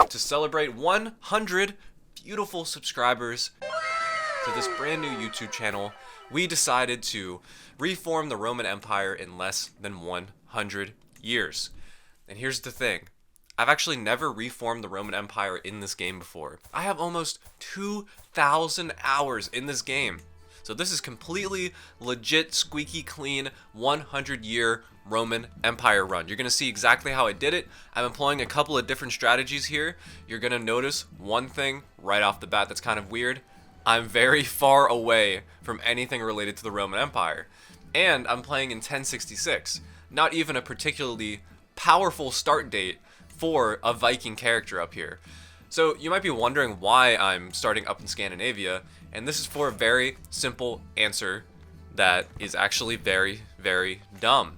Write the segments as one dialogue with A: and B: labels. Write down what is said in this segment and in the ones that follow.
A: to celebrate 100 beautiful subscribers to this brand new YouTube channel, we decided to reform the Roman Empire in less than 100 years. And here's the thing. I've actually never reformed the Roman Empire in this game before. I have almost 2,000 hours in this game. So this is completely legit, squeaky clean, 100-year Roman Empire run. You're going to see exactly how I did it. I'm employing a couple of different strategies here. You're going to notice one thing right off the bat that's kind of weird. I'm very far away from anything related to the Roman Empire. And I'm playing in 1066. Not even a particularly powerful start date for a Viking character up here. So you might be wondering why I'm starting up in Scandinavia, and this is for a very simple answer that is actually very, very dumb.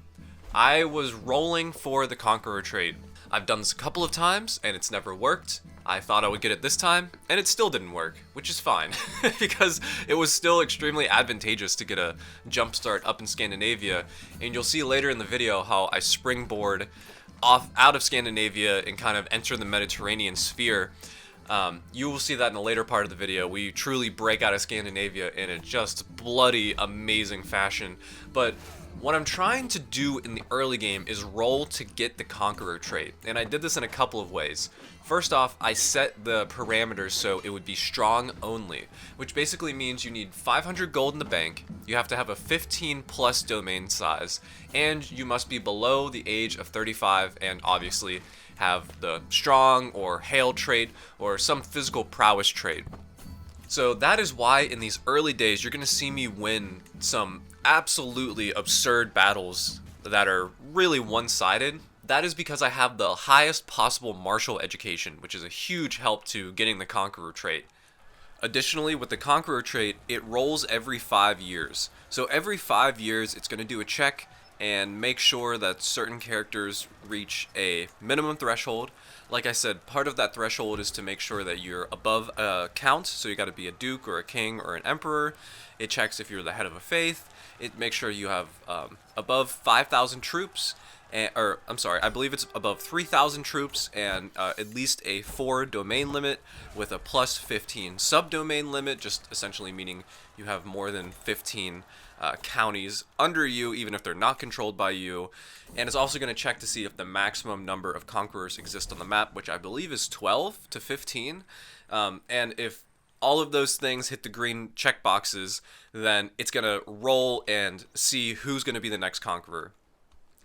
A: I was rolling for the Conqueror trait. I've done this a couple of times, and it's never worked. I thought I would get it this time, and it still didn't work, which is fine, because it was still extremely advantageous to get a jump start up in Scandinavia, and you'll see later in the video how I springboard off out of Scandinavia and kind of enter the Mediterranean sphere. You will see that in the later part of the video. We truly break out of Scandinavia in a just bloody amazing fashion. But what I'm trying to do in the early game is roll to get the Conqueror trait, and I did this in a couple of ways. First off, I set the parameters so it would be strong only, which basically means you need 500 gold in the bank, you have to have a 15 plus domain size, and you must be below the age of 35 and obviously have the strong or hail trait or some physical prowess trait. So that is why in these early days you're going to see me win some absolutely absurd battles that are really one-sided. That is because I have the highest possible martial education, which is a huge help to getting the Conqueror trait. Additionally, with the Conqueror trait, it rolls every 5 years. So every 5 years it's going to do a check and make sure that certain characters reach a minimum threshold. Like I said, part of that threshold is to make sure that you're above a count, so you got to be a duke or a king or an emperor. It checks if you're the head of a faith. It makes sure you have above 5,000 troops, I believe it's above 3,000 troops and at least a 4 domain limit with a plus 15 subdomain limit, just essentially meaning you have more than 15 counties under you, even if they're not controlled by you. And it's also going to check to see if the maximum number of conquerors exist on the map, which I believe is 12 to 15. And if all of those things hit the green check boxes, then it's going to roll and see who's going to be the next conqueror.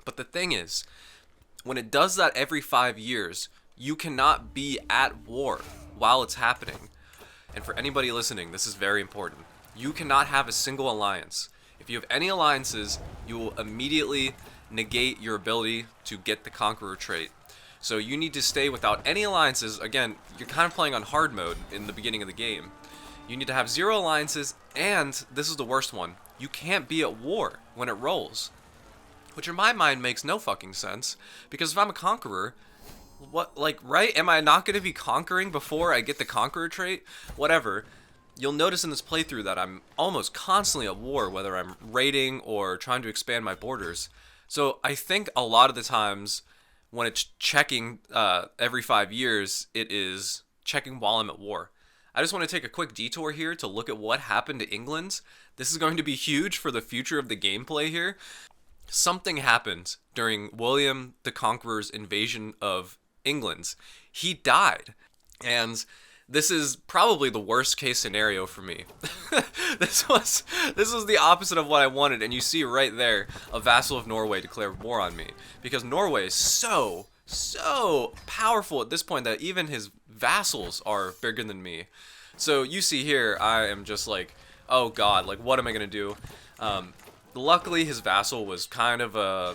A: But the thing is, when it does that every 5 years, you cannot be at war while it's happening. And for anybody listening, this is very important. You cannot have a single alliance. If you have any alliances, you will immediately negate your ability to get the Conqueror trait. So you need to stay without any alliances. Again, you're kind of playing on hard mode in the beginning of the game. You need to have 0 alliances, and this is the worst one, you can't be at war when it rolls. Which in my mind makes no fucking sense, because if I'm a conqueror, right? Am I not going to be conquering before I get the Conqueror trait? Whatever. You'll notice in this playthrough that I'm almost constantly at war, whether I'm raiding or trying to expand my borders. So I think a lot of the times when it's checking every 5 years, it is checking while I'm at war. I just want to take a quick detour here to look at what happened to England. This is going to be huge for the future of the gameplay here. Something happened during William the Conqueror's invasion of England. He died, and this is probably the worst case scenario for me. This was the opposite of what I wanted, and you see right there a vassal of Norway declared war on me, because Norway is so powerful at this point that even his vassals are bigger than me. So you see here, I am just like, oh god, like what am I gonna do? Luckily his vassal was kind of a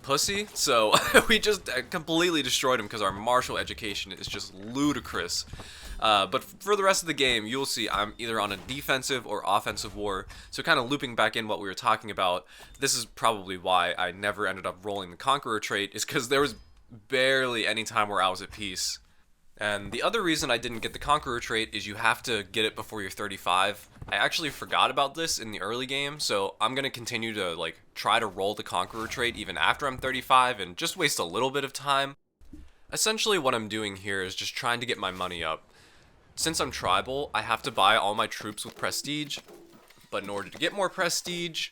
A: pussy, so we just completely destroyed him because our martial education is just ludicrous. But for the rest of the game, you'll see I'm either on a defensive or offensive war. So kind of looping back in what we were talking about, this is probably why I never ended up rolling the Conqueror trait, is because there was barely any time where I was at peace. And the other reason I didn't get the Conqueror trait is you have to get it before you're 35. I actually forgot about this in the early game, so I'm going to continue to try to roll the Conqueror trait even after I'm 35 and just waste a little bit of time. Essentially what I'm doing here is just trying to get my money up. Since I'm tribal, I have to buy all my troops with prestige, but in order to get more prestige,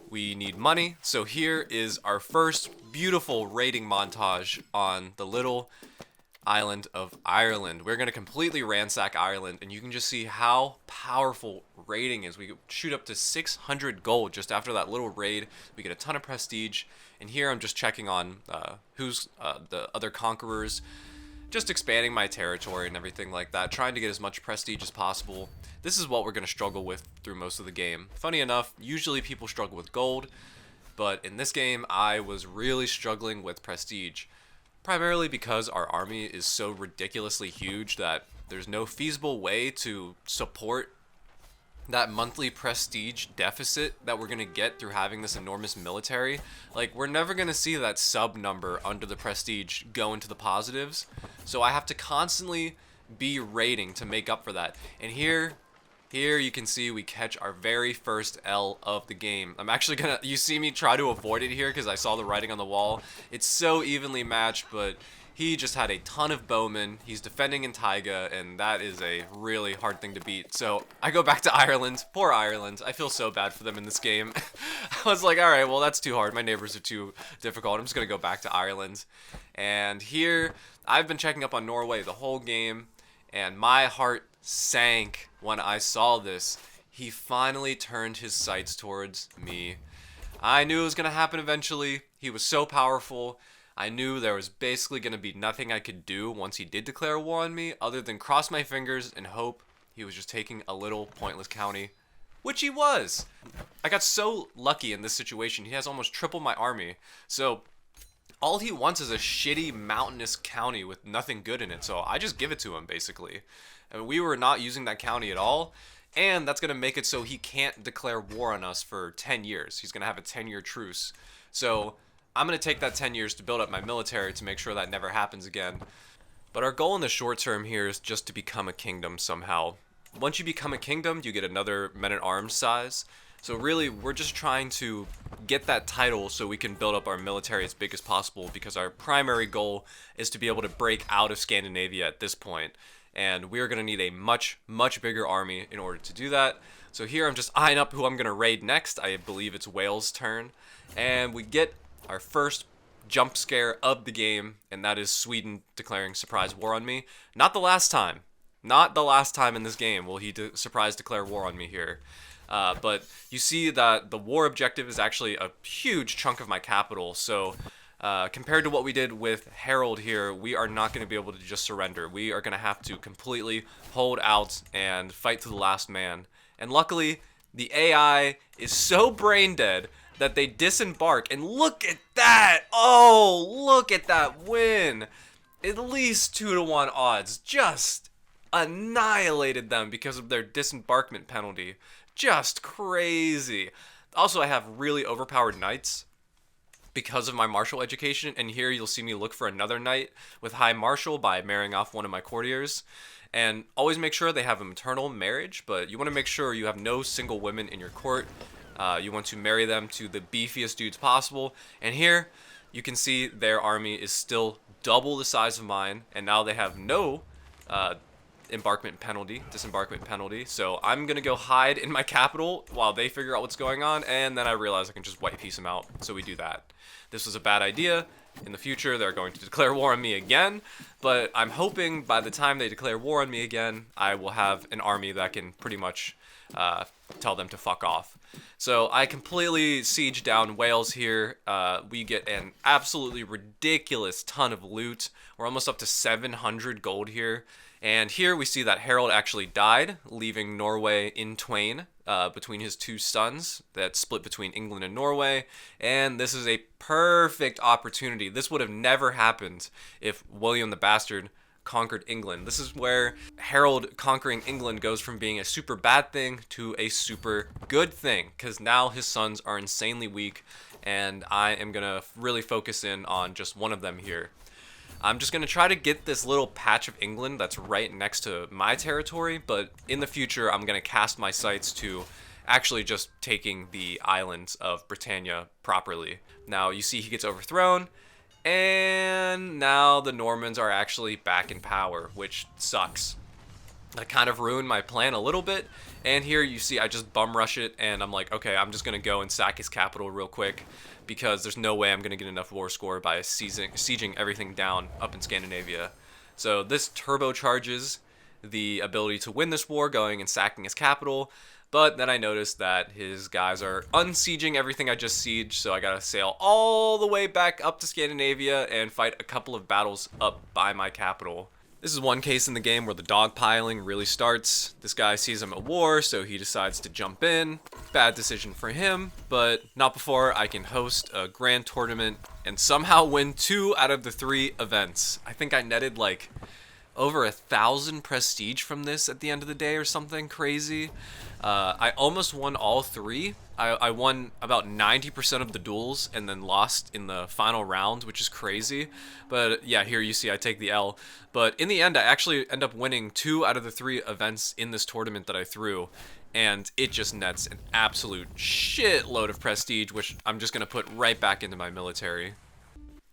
A: we need money. So here is our first beautiful raiding montage on the little island of Ireland. We're going to completely ransack Ireland, and you can just see how powerful raiding is. We shoot up to 600 gold just after that little raid. We get a ton of prestige, and here I'm just checking on who's the other conquerors, just expanding my territory and everything like that, trying to get as much prestige as possible. This is what we're going to struggle with through most of the game. Funny enough, usually people struggle with gold, but in this game I was really struggling with prestige. Primarily because our army is so ridiculously huge that there's no feasible way to support that monthly prestige deficit that we're going to get through having this enormous military. Like, we're never going to see that sub number under the prestige go into the positives. So I have to constantly be raiding to make up for that. And here you can see we catch our very first L of the game. I'm actually gonna, you see me try to avoid it here because I saw the writing on the wall. It's so evenly matched, but he just had a ton of bowmen. He's defending in Taiga, and that is a really hard thing to beat. So I go back to Ireland. Poor Ireland. I feel so bad for them in this game. I was like, all right, well, that's too hard. My neighbors are too difficult. I'm just gonna go back to Ireland. And here, I've been checking up on Norway the whole game, and my heart sank when I saw this. He finally turned his sights towards me. I knew it was going to happen eventually. He was so powerful. I knew there was basically going to be nothing I could do once he did declare war on me other than cross my fingers and hope he was just taking a little pointless county, which he was. I got so lucky in this situation. He has almost triple my army. So all he wants is a shitty mountainous county with nothing good in it, so I just give it to him, basically. And we were not using that county at all, and that's going to make it so he can't declare war on us for 10 years. He's going to have a 10-year truce. So I'm going to take that 10 years to build up my military to make sure that never happens again. But our goal in the short term here is just to become a kingdom somehow. Once you become a kingdom, you get another men-at-arms size. So really, we're just trying to get that title so we can build up our military as big as possible, because our primary goal is to be able to break out of Scandinavia at this point. And we're going to need a much, much bigger army in order to do that. So here I'm just eyeing up who I'm going to raid next. I believe it's Wales' turn. And we get our first jump scare of the game, and that is Sweden declaring surprise war on me. Not the last time. Not the last time in this game will he surprise declare war on me here. But you see that the war objective is actually a huge chunk of my capital, so compared to what we did with Harold here, we are not going to be able to just surrender. We are going to have to completely hold out and fight to the last man. And luckily, the AI is so brain dead that they disembark, and look at that! Oh, look at that win! At least 2-to-1 odds, just annihilated them because of their disembarkment penalty. Just crazy. Also, I have really overpowered knights because of my martial education, and here you'll see me look for another knight with high martial by marrying off one of my courtiers. And always make sure they have a maternal marriage, but you want to make sure you have no single women in your court. You want to marry them to the beefiest dudes possible. And here you can see their army is still double the size of mine, and now they have no disembarkment penalty. So I'm gonna go hide in my capital while they figure out what's going on, and then I realize I can just white piece them out. So we do that. This was a bad idea. In the future, they're going to declare war on me again, but I'm hoping by the time they declare war on me again, I will have an army that can pretty much tell them to fuck off. So I completely siege down Wales here. We get an absolutely ridiculous ton of loot. We're almost up to 700 gold here. And here we see that Harold actually died, leaving Norway in twain between his two sons that split between England and Norway. And this is a perfect opportunity. This would have never happened if William the Bastard conquered England. This is where Harold conquering England goes from being a super bad thing to a super good thing, because now his sons are insanely weak, and I am going to really focus in on just one of them here. I'm just going to try to get this little patch of England that's right next to my territory, but in the future I'm going to cast my sights to actually just taking the islands of Britannia properly. Now you see he gets overthrown, And now the Normans are actually back in power, which sucks. That kind of ruined my plan a little bit. And here you see I just bum rush it, and I'm like, okay, I'm just going to go and sack his capital real quick, because there's no way I'm going to get enough war score by sieging everything down up in Scandinavia. So this turbocharges the ability to win this war, going and sacking his capital. But then I noticed that his guys are unsieging everything I just sieged, so I gotta sail all the way back up to Scandinavia and fight a couple of battles up by my capital. This is one case in the game where the dogpiling really starts. This guy sees I'm at war, so he decides to jump in. Bad decision for him, but not before I can host a grand tournament and somehow win 2 out of the 3 events. I think I netted like over 1,000 prestige from this at the end of the day or something crazy. I almost won all 3. I won about 90% of the duels and then lost in the final round, which is crazy. But yeah, here you see I take the L. But in the end, I actually end up winning 2 out of the 3 events in this tournament that I threw. And it just nets an absolute shitload of prestige, which I'm just going to put right back into my military.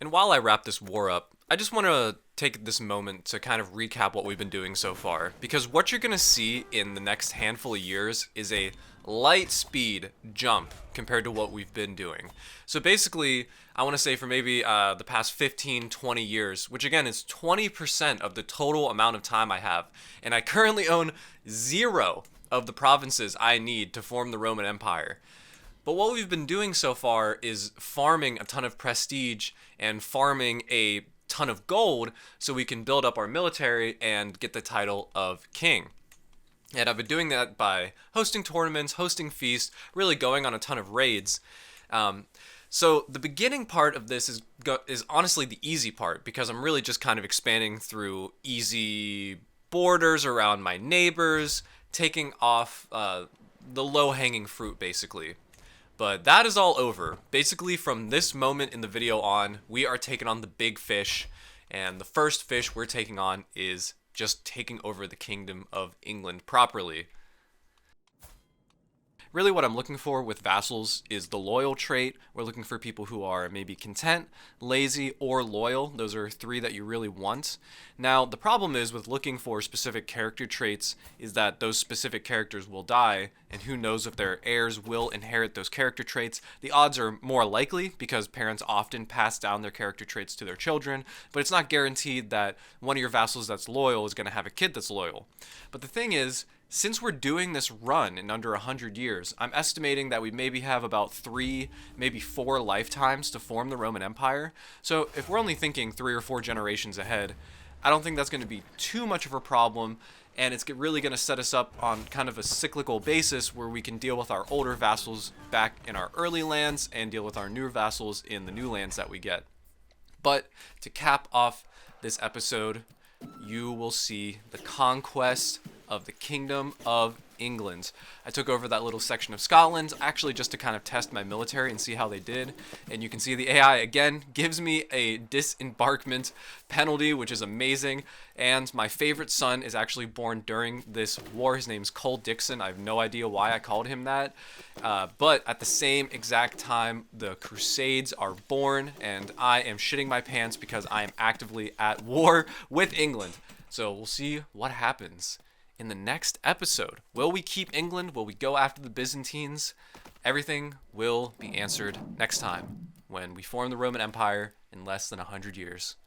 A: And while I wrap this war up, I just want to take this moment to kind of recap what we've been doing so far, because what you're going to see in the next handful of years is a light speed jump compared to what we've been doing. So basically, I want to say for maybe the past 15, 20 years, which again is 20% of the total amount of time I have, and I currently own 0 of the provinces I need to form the Roman Empire. But what we've been doing so far is farming a ton of prestige and farming a ton of gold so we can build up our military and get the title of king. And I've been doing that by hosting tournaments, hosting feasts, really going on a ton of raids. So the beginning part of this is honestly the easy part, because I'm really just kind of expanding through easy borders around my neighbors, taking off the low-hanging fruit basically. But that is all over. Basically, from this moment in the video on, we are taking on the big fish, and the first fish we're taking on is just taking over the Kingdom of England properly. Really what I'm looking for with vassals is the loyal trait. We're looking for people who are maybe content, lazy, or loyal. Those are 3 that you really want. Now, the problem is with looking for specific character traits is that those specific characters will die, and who knows if their heirs will inherit those character traits. The odds are more likely because parents often pass down their character traits to their children, but it's not guaranteed that one of your vassals that's loyal is going to have a kid that's loyal. But the thing is, since we're doing this run in under 100 years, I'm estimating that we maybe have about 3, maybe 4 lifetimes to form the Roman Empire. So if we're only thinking 3 or 4 generations ahead, I don't think that's going to be too much of a problem, and it's really going to set us up on kind of a cyclical basis where we can deal with our older vassals back in our early lands and deal with our newer vassals in the new lands that we get. But to cap off this episode, you will see the conquest of the Kingdom of England. I took over that little section of Scotland, actually just to kind of test my military and see how they did. And you can see the AI again gives me a disembarkment penalty, which is amazing. And my favorite son is actually born during this war. His name's Cole Dixon. I have no idea why I called him that. But at the same exact time, the Crusades are born, and I am shitting my pants because I am actively at war with England. So we'll see what happens in the next episode. Will we keep England? Will we go after the Byzantines? Everything will be answered next time when we form the Roman Empire in less than 100 years.